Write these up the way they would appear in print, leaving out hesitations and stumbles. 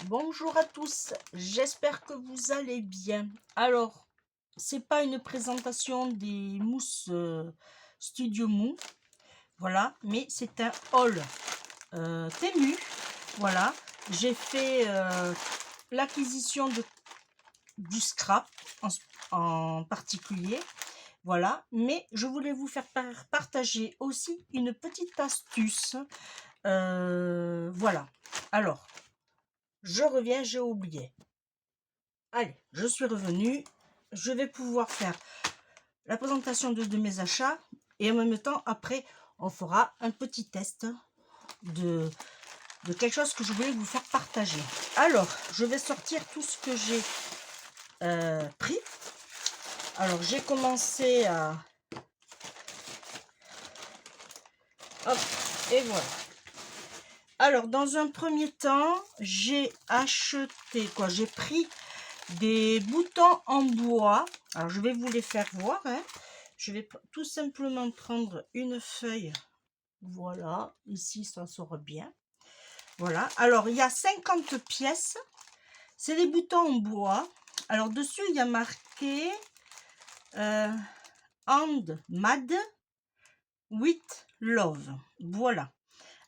Bonjour à tous, j'espère que vous allez bien. Alors, c'est pas une présentation des mousses Studio Mou, voilà, mais c'est un haul Temu, voilà. J'ai fait l'acquisition du scrap en, en particulier, voilà, mais je voulais vous faire partager aussi une petite astuce, voilà. Alors, je reviens, j'ai oublié. Allez, je suis revenue. Je vais pouvoir faire la présentation de mes achats et en même temps, après, on fera un petit test de, de quelque chose que je voulais vous faire partager. Alors, je vais sortir tout ce que j'ai pris. Alors, j'ai commencé à... Hop, et voilà. Alors, dans un premier temps, j'ai acheté quoi? J'ai pris des boutons en bois. Alors, je vais vous les faire voir, hein. Je vais tout simplement prendre une feuille. Voilà, ici, ça sort bien. Voilà. Alors, il y a 50 pièces. C'est des boutons en bois. Alors, dessus, il y a marqué Hand Made with Love. Voilà.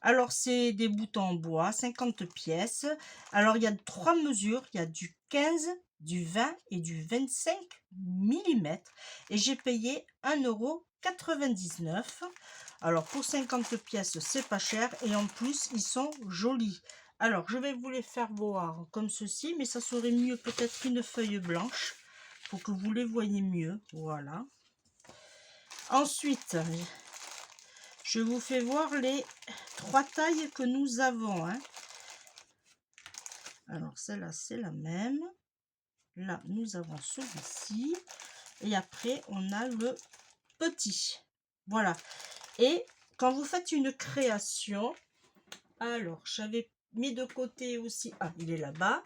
Alors, c'est des boutons en bois, 50 pièces. Alors, il y a 3 mesures. Il y a du 15, du 20 et du 25 millimètres. Et j'ai payé 1,99 €. Alors, pour 50 pièces, c'est pas cher. Et en plus, ils sont jolis. Alors, je vais vous les faire voir comme ceci. Mais ça serait mieux peut-être une feuille blanche pour que vous les voyez mieux. Voilà. Ensuite, je vous fais voir les 3 tailles que nous avons, hein. Alors celle-là, c'est la même. Là, nous avons celui-ci. Et après, on a le petit. Voilà. Et quand vous faites une création, alors j'avais mis de côté aussi. Ah, il est là-bas.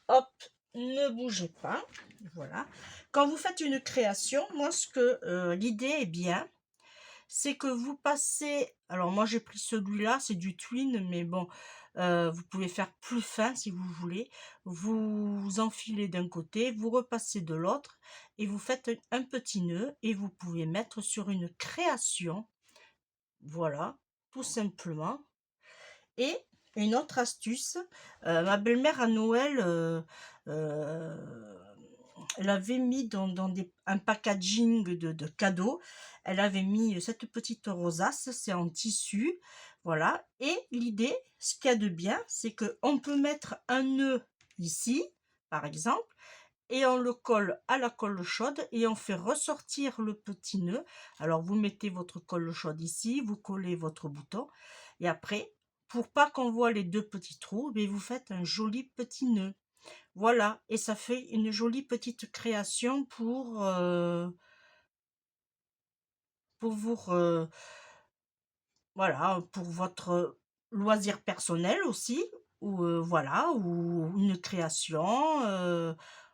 Hop, ne bougez pas. Voilà. Quand vous faites une création, moi, ce que l'idée est bien, c'est que vous passez, alors moi j'ai pris celui-là, c'est du twin, mais bon, vous pouvez faire plus fin si vous voulez. Vous enfilez d'un côté, vous repassez de l'autre et vous faites un petit nœud et vous pouvez mettre sur une création, voilà, tout simplement. Et une autre astuce, ma belle-mère à Noël, elle avait mis dans un packaging de cadeaux, elle avait mis cette petite rosace, c'est en tissu, voilà. Et l'idée, ce qu'il y a de bien, c'est qu'on peut mettre un nœud ici, par exemple, et on le colle à la colle chaude et on fait ressortir le petit nœud. Alors vous mettez votre colle chaude ici, vous collez votre bouton et après, pour pas qu'on voit les deux petits trous, mais vous faites un joli petit nœud. Voilà, et ça fait une jolie petite création pour vous, voilà, pour votre loisir personnel aussi, ou voilà, ou une création,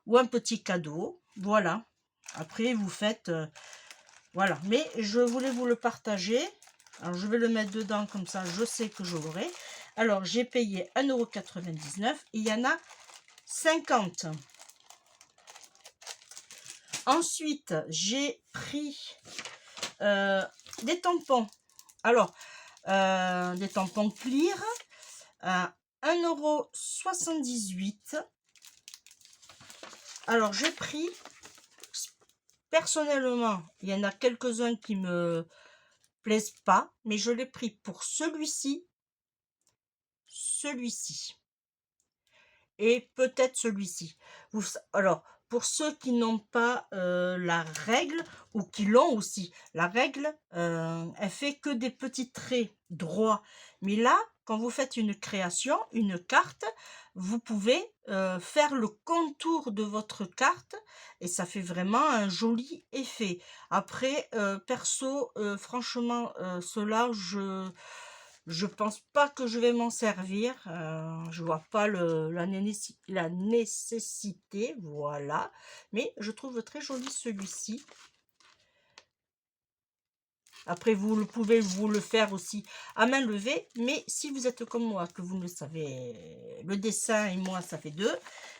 ou un petit cadeau. Voilà. Après, vous faites, voilà. Mais je voulais vous le partager. Alors, je vais le mettre dedans comme ça, je sais que je l'aurai. Alors, j'ai payé 1,99 € et il y en a 50. Ensuite, j'ai pris des tampons. Alors, des tampons clear à 1,78 €. Alors, j'ai pris, personnellement, il y en a quelques-uns qui me plaisent pas, mais je l'ai pris pour celui-ci, celui-ci et peut-être celui-ci. Alors, pour ceux qui n'ont pas la règle, ou qui l'ont aussi, la règle, elle fait que des petits traits droits. Mais là, quand vous faites une création, une carte, vous pouvez faire le contour de votre carte et ça fait vraiment un joli effet. Après, perso, franchement, cela, je pense pas que je vais m'en servir. Je vois pas la nécessité, voilà. Mais je trouve très joli celui-ci. Après, vous pouvez vous le faire aussi à main levée. Mais si vous êtes comme moi, que vous le savez, le dessin et moi, ça fait deux,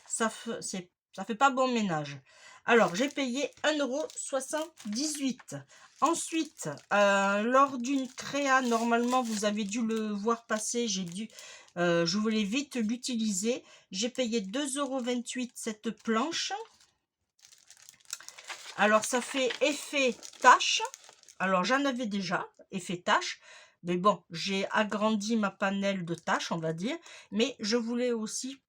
ça fait pas bon ménage. Alors, j'ai payé 1,78 €. Ensuite, lors d'une créa, normalement, vous avez dû le voir passer. Je voulais vite l'utiliser. J'ai payé 2,28 € cette planche. Alors, ça fait effet tache. Alors, j'en avais déjà, effet tache. Mais bon, j'ai agrandi ma panel de tâches, on va dire. Mais je voulais aussi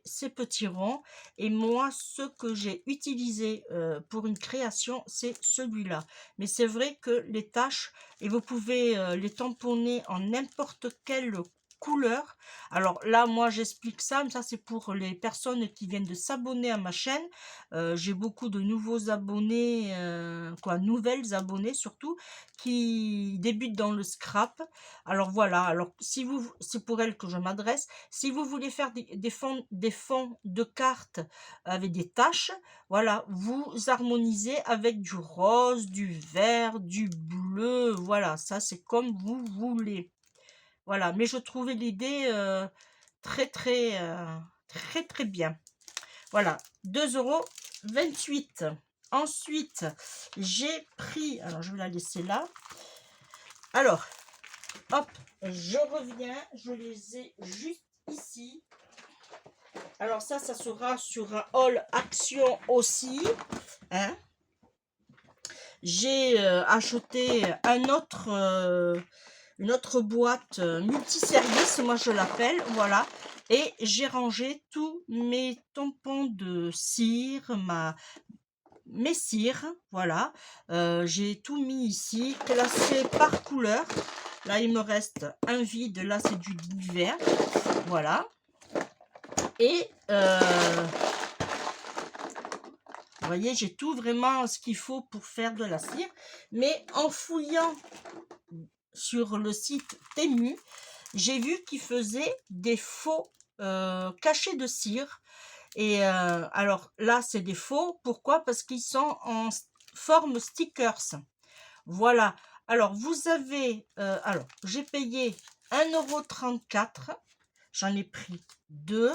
ces petits ronds. Et moi, ce que j'ai utilisé pour une création, c'est celui-là. Mais c'est vrai que les tâches, et vous pouvez les tamponner en n'importe quelle couleur. Alors là, moi, j'explique ça. Mais ça, c'est pour les personnes qui viennent de s'abonner à ma chaîne. J'ai beaucoup de nouveaux abonnés, nouvelles abonnées surtout, qui débutent dans le scrap. Alors voilà, alors si c'est pour elles que je m'adresse. Si vous voulez faire des fonds de cartes avec des taches, voilà, vous harmonisez avec du rose, du vert, du bleu, voilà, ça c'est comme vous voulez. Voilà, mais je trouvais l'idée très très très très bien. Voilà, 2,28 €. Ensuite, j'ai pris, alors je vais la laisser là. Alors, hop, je reviens, je les ai juste ici. Alors ça sera sur un haul action aussi. Hein. J'ai acheté une autre boîte multiservice, moi je l'appelle, voilà. Et j'ai rangé tous mes tampons de cire, mes cires, voilà. J'ai tout mis ici, classé par couleur. Là, il me reste un vide, là c'est du vert, voilà. Et vous voyez, j'ai tout vraiment ce qu'il faut pour faire de la cire. Mais en fouillant sur le site Temu, j'ai vu qu'ils faisaient des faux cachets de cire. Et alors là, c'est des faux. Pourquoi? Parce qu'ils sont en forme stickers. Voilà. Alors, vous avez... alors, j'ai payé 1,34 €. J'en ai pris 2.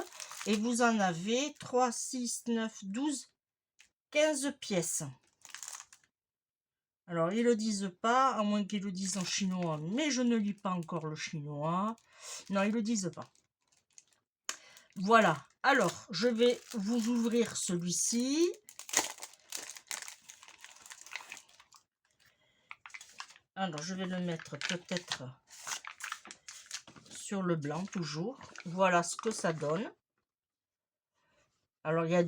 Et vous en avez 3, 6, 9, 12, 15 pièces. Alors, ils ne le disent pas, à moins qu'ils le disent en chinois. Mais je ne lis pas encore le chinois. Non, ils ne le disent pas. Voilà. Alors, je vais vous ouvrir celui-ci. Alors, je vais le mettre peut-être sur le blanc, toujours. Voilà ce que ça donne. Alors, il y a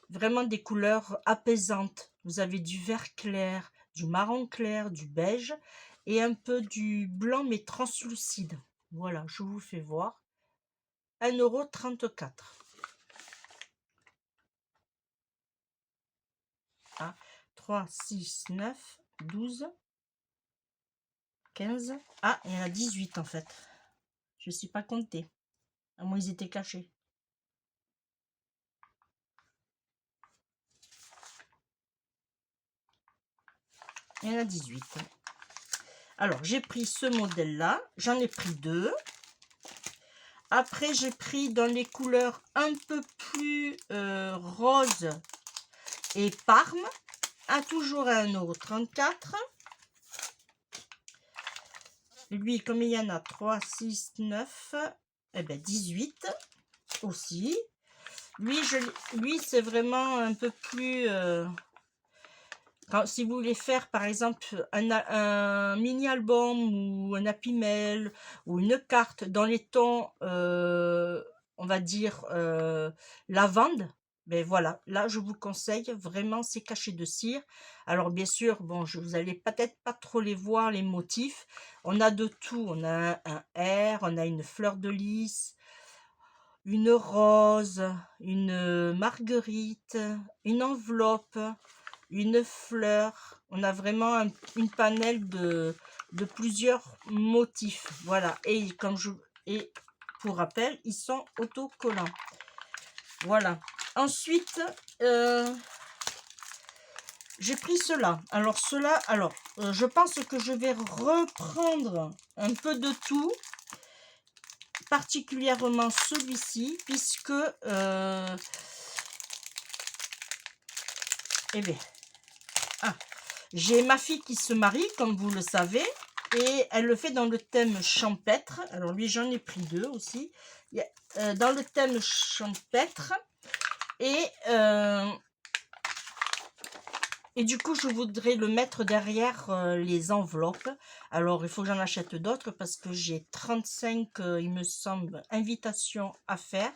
vraiment des couleurs apaisantes. Vous avez du vert clair, du marron clair, du beige et un peu du blanc, mais translucide. Voilà, je vous fais voir. 1,34 €. Ah, 3, 6, 9, 12, 15. Ah, il y en a 18 en fait. Je ne suis pas comptée. À moins ils étaient cachés. Il y en a 18. Alors, j'ai pris ce modèle-là. J'en ai pris 2. Après, j'ai pris dans les couleurs un peu plus rose et parme. Toujours à 1,34 €. Lui, comme il y en a 3, 6, 9, eh ben 18 aussi. Lui, c'est vraiment un peu plus... si vous voulez faire, par exemple, un mini-album ou un happy mail ou une carte dans les tons, on va dire, lavande, ben voilà, là, je vous conseille vraiment ces cachets de cire. Alors, bien sûr, bon, vous allez peut-être pas trop les voir, les motifs. On a de tout. On a un R, on a une fleur de lys, une rose, une marguerite, une enveloppe, une fleur. On a vraiment une panel de plusieurs motifs. Voilà. Et pour rappel, ils sont autocollants. Voilà. Ensuite, j'ai pris cela. Alors cela, alors je pense que je vais reprendre un peu de tout, particulièrement celui-ci, puisque eh bien, j'ai ma fille qui se marie, comme vous le savez, et elle le fait dans le thème champêtre. Alors lui, j'en ai pris 2 aussi. Dans le thème champêtre. Et du coup, je voudrais le mettre derrière les enveloppes. Alors, il faut que j'en achète d'autres parce que j'ai 35, il me semble, invitations à faire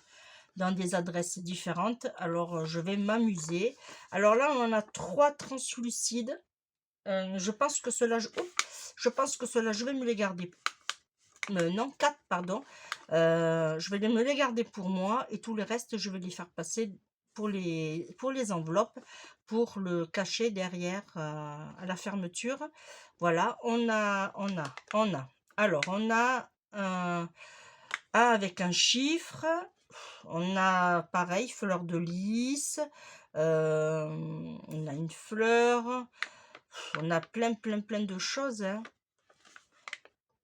dans des adresses différentes. Alors, je vais m'amuser. Alors là, on en a 3 translucides. Je pense que cela, je vais me les garder. Non, 4, pardon. Je vais me les garder pour moi et tout le reste, je vais les faire passer pour les enveloppes, pour le cacher derrière à la fermeture. Voilà, on a. Alors, on a un avec un chiffre. On a pareil, fleur de lys. On a une fleur. On a plein de choses, hein,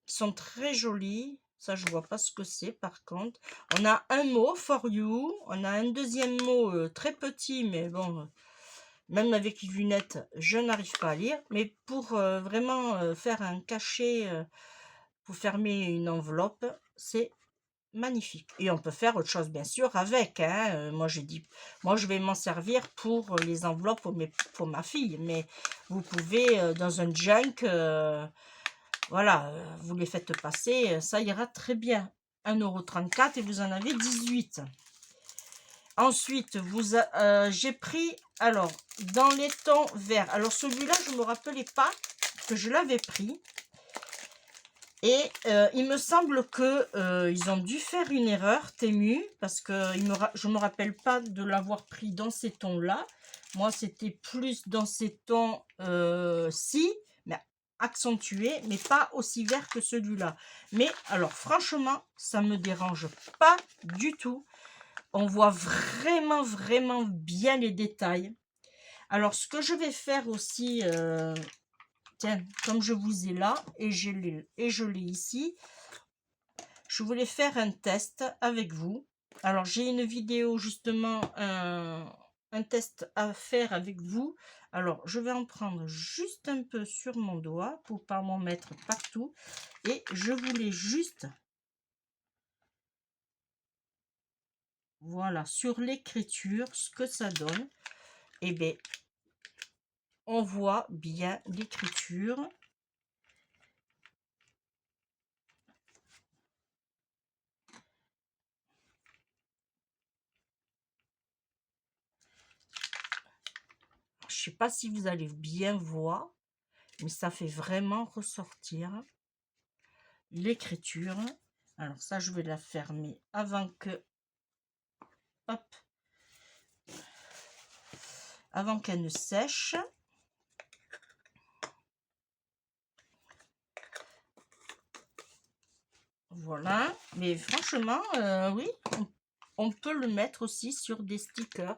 qui sont très jolies. Ça, je vois pas ce que c'est par contre. On a un mot, for you. On a un deuxième mot très petit, mais bon, même avec les lunettes, je n'arrive pas à lire. Mais pour vraiment faire un cachet, pour fermer une enveloppe, c'est magnifique. Et on peut faire autre chose, bien sûr, avec. Hein. Moi, je vais m'en servir pour les enveloppes pour ma fille. Mais vous pouvez, dans un junk, voilà, vous les faites passer, ça ira très bien. 1,34 € et vous en avez 18. Ensuite, j'ai pris, alors, dans les tons verts. Alors, celui-là, je ne me rappelais pas que je l'avais pris. Et il me semble que ils ont dû faire une erreur, Temu, parce que je ne me rappelle pas de l'avoir pris dans ces tons-là. Moi, c'était plus dans ces tons-ci, mais accentués, mais pas aussi vert que celui-là. Mais alors, franchement, ça ne me dérange pas du tout. On voit vraiment bien les détails. Alors, ce que je vais faire aussi... tiens, comme je vous ai là, et je l'ai ici, je voulais faire un test avec vous. Alors, j'ai une vidéo, justement, un test à faire avec vous. Alors, je vais en prendre juste un peu sur mon doigt pour ne pas m'en mettre partout. Et je voulais juste, voilà, sur l'écriture, ce que ça donne. Eh bien, on voit bien l'écriture. Je sais pas si vous allez bien voir, mais ça fait vraiment ressortir l'écriture. Alors ça, je vais la fermer avant que, hop, avant qu'elle ne sèche. Voilà, mais franchement, oui, on peut le mettre aussi sur des stickers.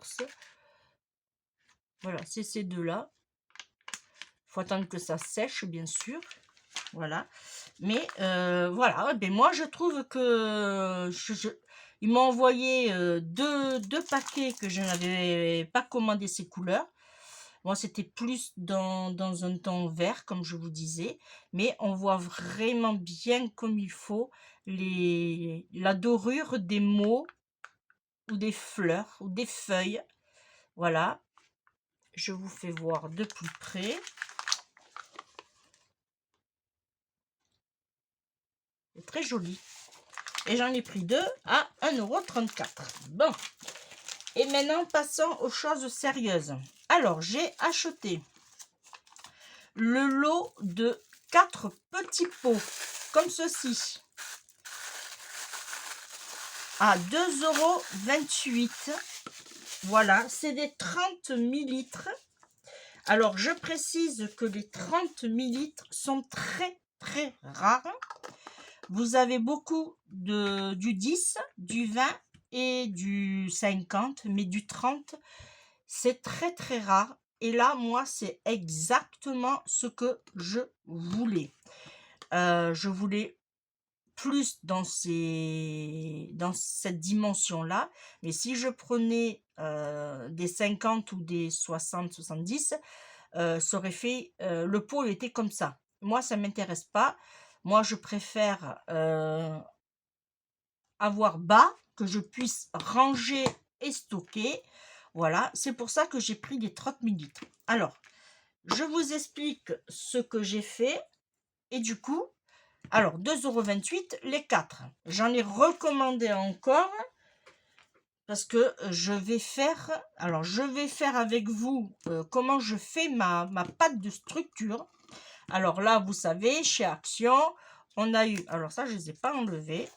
Voilà, c'est ces deux-là. Faut attendre que ça sèche, bien sûr. Voilà. Mais voilà, ben moi je trouve que ils m'ont envoyé deux paquets que je n'avais pas commandé ces couleurs. Moi, c'était plus dans un ton vert, comme je vous disais. Mais on voit vraiment bien comme il faut la dorure des mots ou des fleurs ou des feuilles. Voilà. Je vous fais voir de plus près. C'est très joli. Et j'en ai pris 2 à 1,34 €. Bon. Et maintenant, passons aux choses sérieuses. Alors, j'ai acheté le lot de 4 petits pots, comme ceci, à 2,28 €. Voilà, c'est des 30 ml. Alors, je précise que les 30 ml sont très rares. Vous avez beaucoup du 10, du 20 et du 50, mais du 30, c'est très rare. Et là, moi, c'est exactement ce que je voulais. Je voulais plus dans cette dimension-là. Mais si je prenais des 50 ou des 60-70, ça aurait fait... le pot était comme ça. Moi, ça ne m'intéresse pas. Moi, je préfère avoir bas, que je puisse ranger et stocker. Voilà, c'est pour ça que j'ai pris des 30 ml. Alors, je vous explique ce que j'ai fait. Et du coup, alors 2,28 € les 4. J'en ai recommandé encore parce que je vais faire avec vous comment je fais ma pâte de structure. Alors là, vous savez, chez Action, on a eu, alors ça, je ne les ai pas enlevés.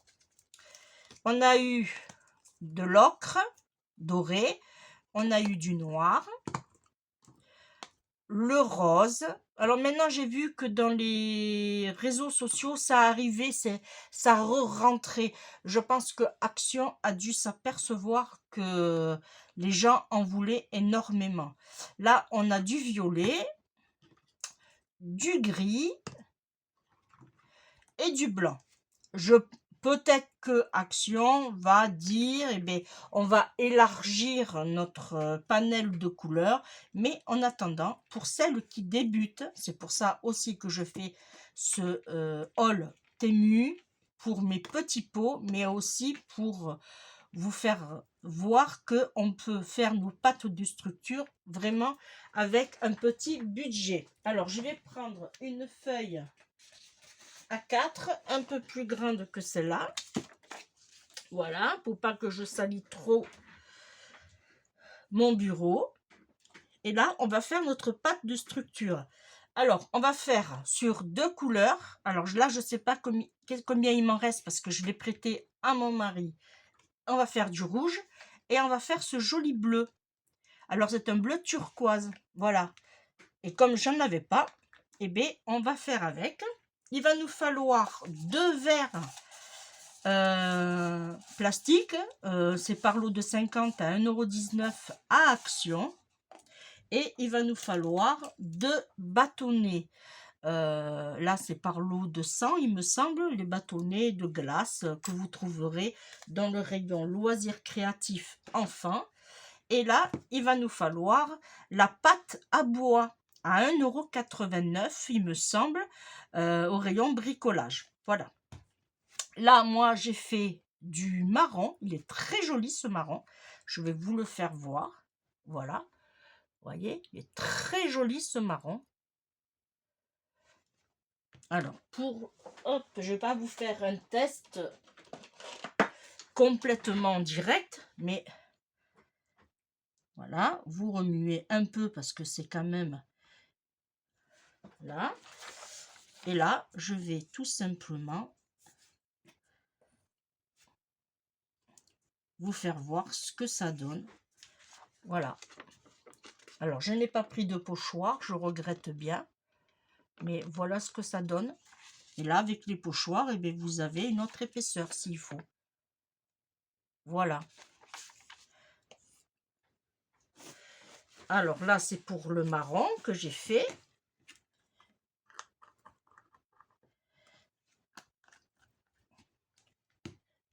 On a eu de l'ocre doré, on a eu du noir, le rose. Alors maintenant, j'ai vu que dans les réseaux sociaux, ça arrivait, ça re-rentrait. Je pense que Action a dû s'apercevoir que les gens en voulaient énormément. Là, on a du violet, du gris et du blanc. Peut-être que Action va dire, eh bien, on va élargir notre panel de couleurs, mais en attendant, pour celles qui débutent, c'est pour ça aussi que je fais ce haul Temu pour mes petits pots, mais aussi pour vous faire voir que on peut faire nos pâtes de structure vraiment avec un petit budget. Alors, je vais prendre une feuille A4, un peu plus grande que celle-là. Voilà, pour pas que je salis trop mon bureau. Et là, on va faire notre pâte de structure. Alors, on va faire sur 2 couleurs. Alors là, je ne sais pas combien il m'en reste parce que je l'ai prêté à mon mari. On va faire du rouge et on va faire ce joli bleu. Alors, c'est un bleu turquoise. Voilà. Et comme j'en avais pas, eh bien, on va faire avec. Il va nous falloir 2 verres plastique, c'est par lot de 50 à 1,19 € à Action. Et il va nous falloir 2 bâtonnets. Là, c'est par lot de 100, il me semble, les bâtonnets de glace que vous trouverez dans le rayon loisirs créatifs enfants. Et là, il va nous falloir la pâte à bois à 1,89 €, il me semble, au rayon bricolage. Voilà. Là, moi, j'ai fait du marron. Il est très joli, ce marron. Je vais vous le faire voir. Voilà. Vous voyez, il est très joli, ce marron. Alors, hop, je ne vais pas vous faire un test complètement direct, mais voilà, vous remuez un peu parce que c'est quand même là. Et là, je vais tout simplement vous faire voir ce que ça donne. Voilà. Alors, je n'ai pas pris de pochoir, je regrette bien. Mais voilà ce que ça donne. Et là, avec les pochoirs, eh bien, vous avez une autre épaisseur s'il faut. Voilà. Alors là, c'est pour le marron que j'ai fait.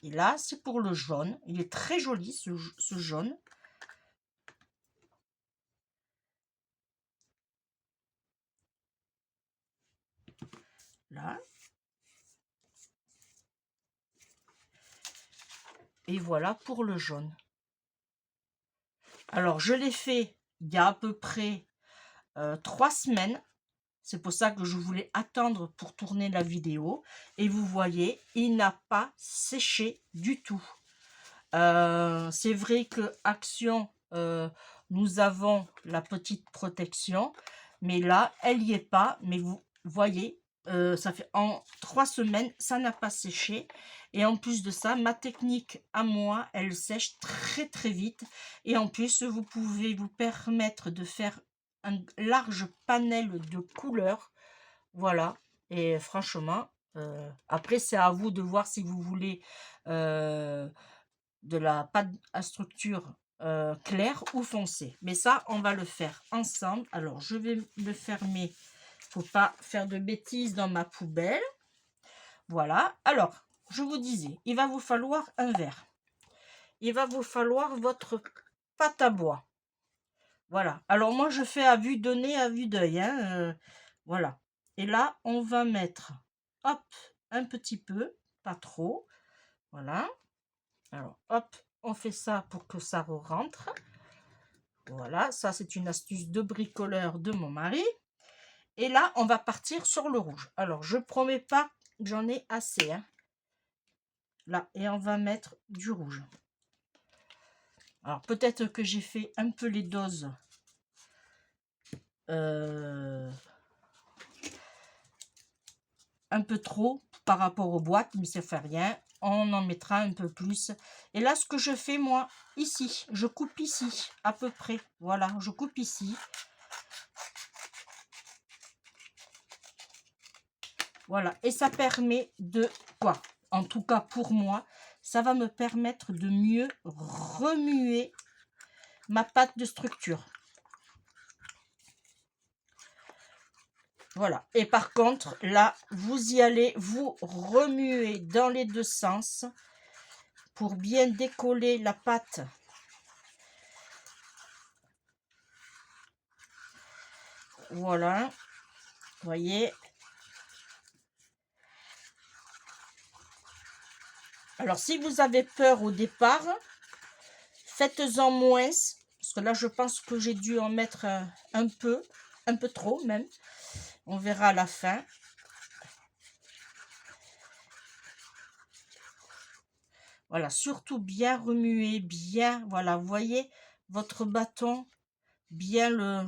Et là, c'est pour le jaune. Il est très joli, ce jaune. Là. Et voilà pour le jaune. Alors, je l'ai fait il y a à peu près 3 semaines. C'est pour ça que je voulais attendre pour tourner la vidéo. Et vous voyez, il n'a pas séché du tout. C'est vrai que Action, nous avons la petite protection. Mais là, elle n'y est pas. Mais vous voyez, ça fait en 3 semaines, ça n'a pas séché. Et en plus de ça, ma technique à moi, elle sèche très très vite. Et en plus, vous pouvez vous permettre de faire un large panel de couleurs. Voilà. Et franchement, après, c'est à vous de voir si vous voulez de la pâte à structure clair ou foncé. Mais ça, on va le faire ensemble. Alors, je vais le fermer. Faut pas faire de bêtises dans ma poubelle. Voilà. Alors, je vous disais, il va vous falloir un verre. Il va vous falloir votre pâte à bois. Voilà. Alors, moi, je fais à vue de nez, à vue d'œil. Hein, voilà. Et là, on va mettre, hop, un petit peu, pas trop. Voilà. Alors, hop, on fait ça pour que ça rentre. Voilà, ça c'est une astuce de bricoleur de mon mari. Et là, on va partir sur le rouge. Alors, je promets pas que j'en ai assez. Hein. Là, et on va mettre du rouge. Alors, peut-être que j'ai fait un peu les doses. Un peu trop par rapport aux boîtes, mais ça fait rien. On en mettra un peu plus. Et là, ce que je fais, moi, ici, je coupe ici, à peu près. Voilà, je coupe ici. Voilà, et ça permet de quoi? En tout cas pour moi, ça va me permettre de mieux remuer ma pâte de structure. Voilà, et par contre, là, vous y allez, vous remuez dans les deux sens pour bien décoller la pâte. Voilà, voyez. Alors, si vous avez peur au départ, faites-en moins, parce que là, je pense que j'ai dû en mettre un peu trop même. On verra à la fin. Voilà, surtout bien remuer, bien, voilà, vous voyez, votre bâton, bien le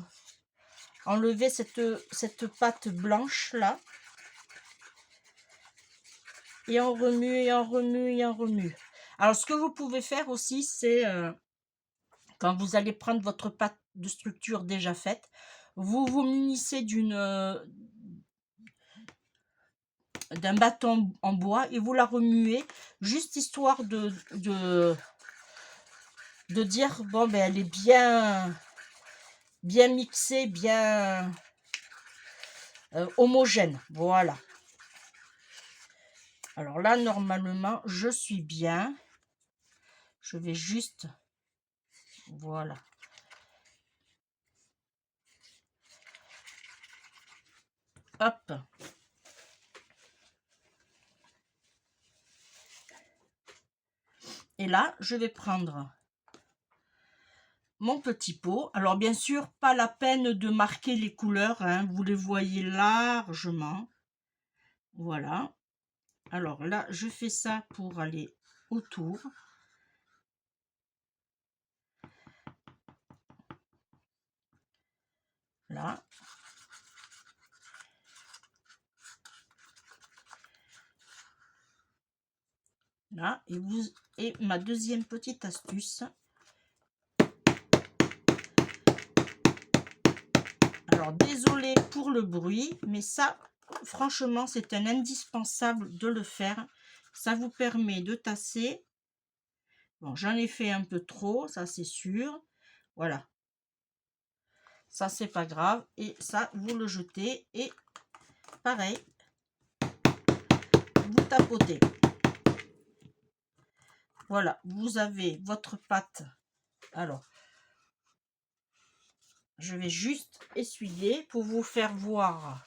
enlever cette pâte blanche là. Et on remue, et on remue, et on remue. Alors, ce que vous pouvez faire aussi, c'est quand vous allez prendre votre pâte de structure déjà faite, vous vous munissez d'un bâton en bois et vous la remuez, juste histoire de dire, bon, ben, elle est bien mixée, bien homogène. Voilà. Alors là, normalement, je suis bien. Je vais juste... Voilà. Hop. Et là, je vais prendre mon petit pot. Alors, bien sûr, pas la peine de marquer les couleurs. Hein. Vous les voyez largement. Voilà. Alors là, je fais ça pour aller autour. Là. Là. Et ma deuxième petite astuce. Alors, désolé pour le bruit, mais ça, franchement, c'est un indispensable de le faire. Ça vous permet de tasser. Bon, j'en ai fait un peu trop, ça c'est sûr. Voilà. Ça, c'est pas grave. Et ça, vous le jetez. Et pareil, vous tapotez. Voilà, vous avez votre pâte. Alors, je vais juste essuyer pour vous faire voir.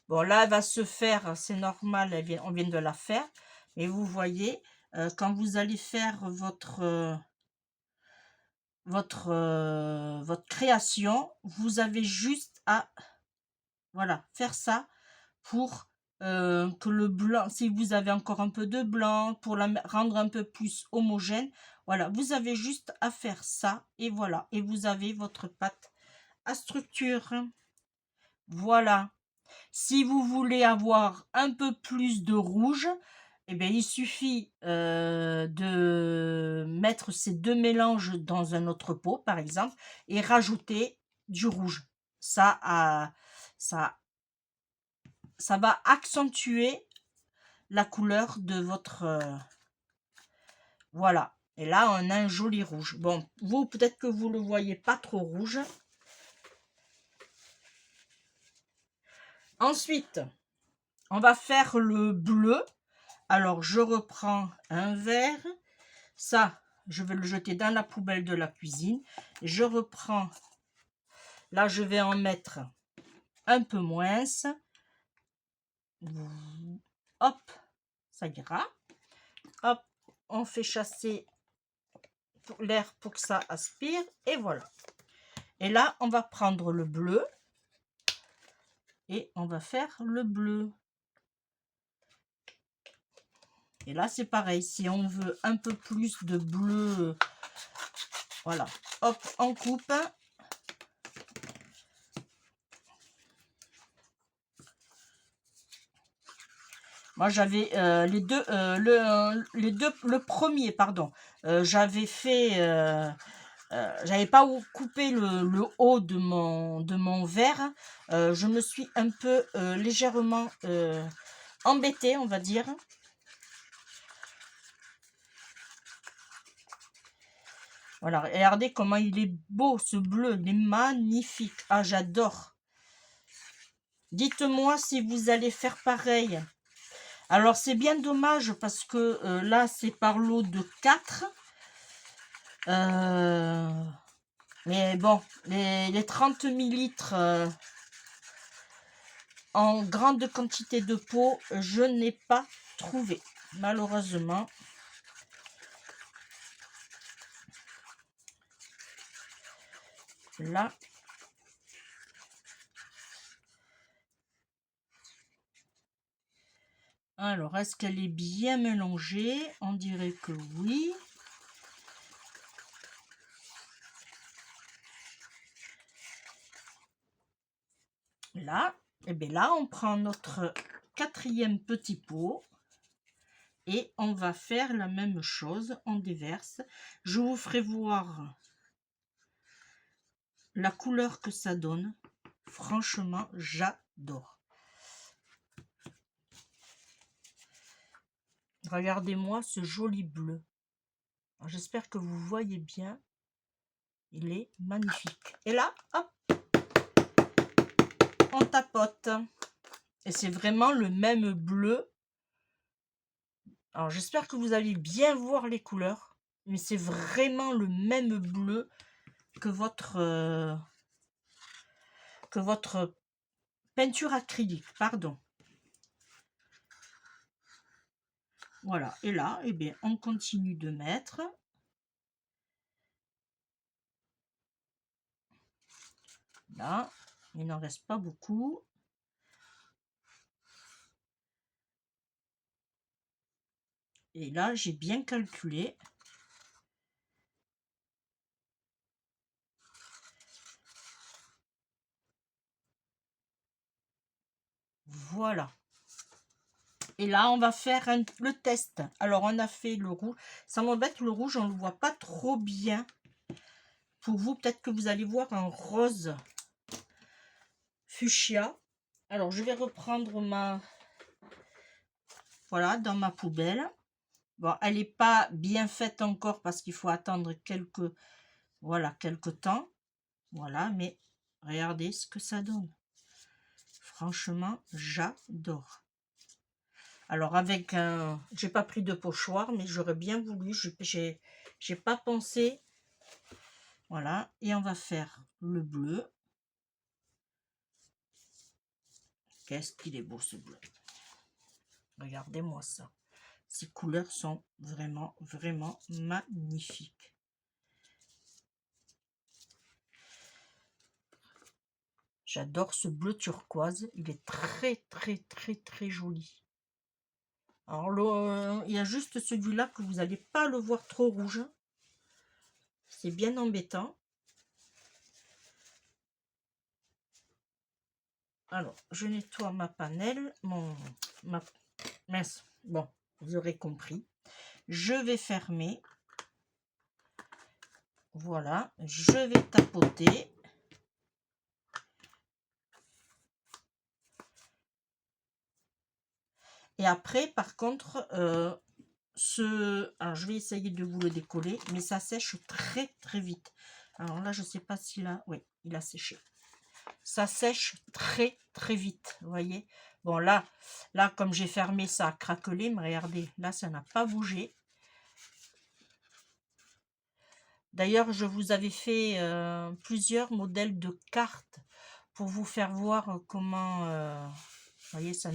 Bon, là, elle va se faire, c'est normal, on vient de la faire. Mais vous voyez, quand vous allez faire votre création, vous avez juste à voilà, faire ça pour que le blanc, si vous avez encore un peu de blanc, pour la rendre un peu plus homogène, voilà, vous avez juste à faire ça et voilà, et vous avez votre pâte à structure. Voilà. Si vous voulez avoir un peu plus de rouge, eh bien, il suffit de mettre ces deux mélanges dans un autre pot, par exemple, et rajouter du rouge. Ça va accentuer la couleur de votre... voilà. Et là, on a un joli rouge. Bon, vous, peut-être que vous ne le voyez pas trop rouge. Ensuite, on va faire le bleu. Alors, je reprends un verre. Ça, je vais le jeter dans la poubelle de la cuisine. Je reprends. Là, je vais en mettre un peu moins. Hop, ça ira. Hop, on fait chasser l'air pour que ça aspire. Et voilà. Et là, on va prendre le bleu. Et on va faire le bleu. Et là, c'est pareil. Si on veut un peu plus de bleu, voilà. Hop, on coupe. Moi, j'avais le premier, pardon. J'avais fait, j'avais pas coupé le haut de mon verre. Je me suis un peu légèrement embêtée, on va dire. Voilà, regardez comment il est beau, ce bleu, il est magnifique. Ah, j'adore. Dites-moi si vous allez faire pareil. Alors, c'est bien dommage parce que là, c'est par lot de 4. Mais bon, les 30 millilitres en grande quantité de peau, je n'ai pas trouvé, malheureusement. Là. Alors, est-ce qu'elle est bien mélangée? On dirait que oui. Là, et bien là, on prend notre 4e petit pot. Et on va faire la même chose, on déverse. Je vous ferai voir la couleur que ça donne. Franchement, j'adore. Regardez-moi ce joli bleu. J'espère que vous voyez bien. Il est magnifique. Et là, hop, on tapote. Et c'est vraiment le même bleu. Alors, j'espère que vous allez bien voir les couleurs. Mais c'est vraiment le même bleu que votre peinture acrylique. Pardon. Voilà. Et là, eh bien, on continue de mettre. Là, il n'en reste pas beaucoup. Et là, j'ai bien calculé. Voilà. Et là, on va faire le test. Alors, on a fait le rouge. Ça m'embête, le rouge, on ne le voit pas trop bien. Pour vous, peut-être que vous allez voir un rose fuchsia. Alors, je vais reprendre ma... Voilà, dans ma poubelle. Bon, elle n'est pas bien faite encore parce qu'il faut attendre quelques... Voilà, quelques temps. Voilà, mais regardez ce que ça donne. Franchement, j'adore. Alors avec un... J'ai pas pris de pochoir, mais j'aurais bien voulu. J'ai pas pensé. Voilà. Et on va faire le bleu. Qu'est-ce qu'il est beau ce bleu. Regardez-moi ça. Ces couleurs sont vraiment, vraiment magnifiques. J'adore ce bleu turquoise. Il est très, très, très, très joli. Alors, il y a juste celui-là que vous n'allez pas le voir trop rouge. C'est bien embêtant. Alors, je nettoie ma panelle, mince, bon, vous aurez compris. Je vais fermer. Voilà, je vais tapoter. Et après, par contre, alors je vais essayer de vous le décoller, mais ça sèche très très vite. Alors là, je sais pas s'il a... Oui, il a séché. Ça sèche très très vite, vous voyez. Bon, là comme j'ai fermé, ça a craquelé, mais regardez, là, ça n'a pas bougé. D'ailleurs, je vous avais fait plusieurs modèles de cartes pour vous faire voir comment... vous voyez, ça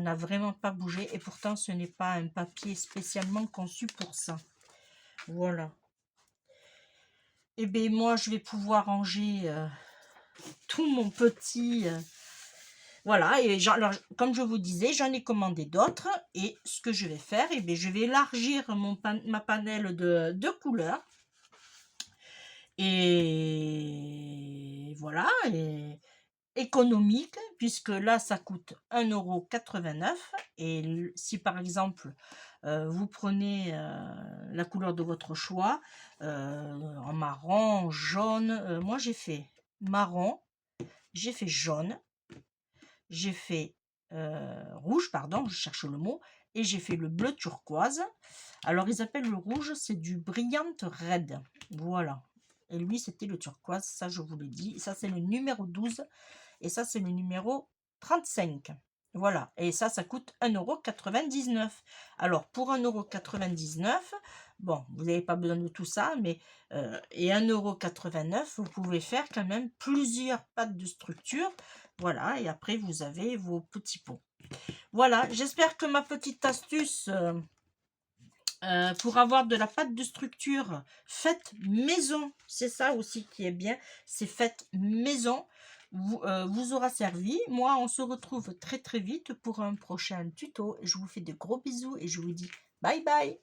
n'a vraiment pas bougé. Et pourtant, ce n'est pas un papier spécialement conçu pour ça. Voilà. Et bien, moi, je vais pouvoir ranger tout mon petit... voilà, et alors, comme je vous disais, j'en ai commandé d'autres. Et ce que je vais faire, et bien, je vais élargir ma panel de couleurs. Et voilà, et économique, puisque là, ça coûte 1,89 €. Et si par exemple, vous prenez la couleur de votre choix, en marron, jaune, moi j'ai fait marron, j'ai fait jaune, j'ai fait rouge, pardon, je cherche le mot, et j'ai fait le bleu turquoise. Alors ils appellent le rouge, c'est du brillant red, voilà. Et lui, c'était le turquoise, ça je vous l'ai dit. Ça, c'est le numéro 12. Et ça, c'est le numéro 35. Voilà. Et ça coûte 1,99 €. Alors, pour 1,99 €, bon, vous n'avez pas besoin de tout ça, mais et 1,89 €, vous pouvez faire quand même plusieurs pattes de structure. Voilà. Et après, vous avez vos petits pots. Voilà. J'espère que ma petite astuce... pour avoir de la pâte de structure faite maison, c'est ça aussi qui est bien, c'est faite maison, vous aura servi. Moi, on se retrouve très très vite pour un prochain tuto. Je vous fais de gros bisous et je vous dis bye bye.